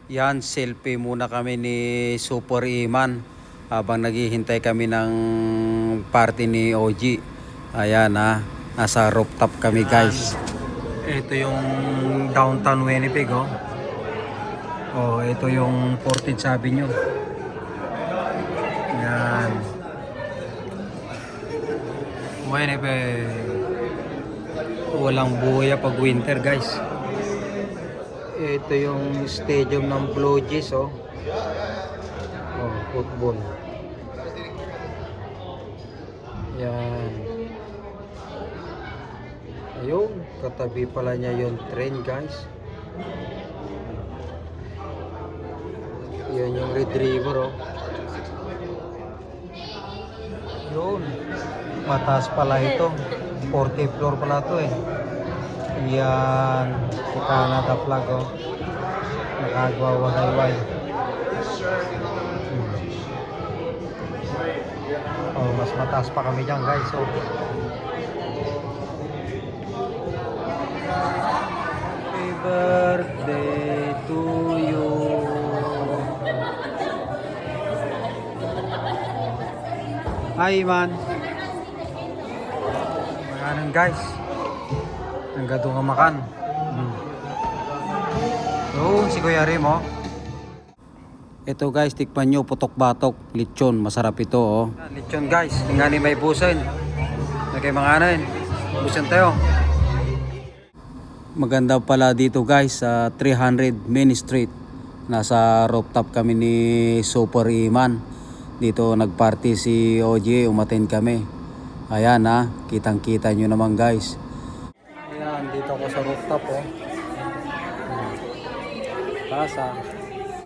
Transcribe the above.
Yan, selfie muna kami ni Super Iman habang naghihintay kami ng party ni OG. Ayan ha, nasa rooftop kami guys. Ito yung downtown Winnipeg oh. Oh, ito yung Portage Avenue. Yan. Winnipeg. Walang buya pag winter guys. Ito yung stadium ng Blue Jays oh. Oh, football. Yan. Ayun, katabi pala niya yung train guys. Yan yung Red River oh. Yun. Mataas pala ito. 40th floor pala ito eh. Yan, si Canada flag oh. Nakagwawahayway. Oh, mas mataas pa kami dyan guys oh. Happy birthday to you. Hi man. Maganan guys. Hanggang doon ka makan. Doon si Kuya Rim oh. Ito guys, tikman nyo, putok-batok, lechon, masarap ito oh. Lechon guys, nga ni may busan. Nagay mga anan, busan tayo. Maganda pala dito guys sa 300 Main Street. Nasa rooftop kami ni Super Iman. Dito nagparty si OG, umaten kami. Ayan ha, kitang-kita nyo naman guys. Ayan, dito ako sa rooftop oh. Taas ah.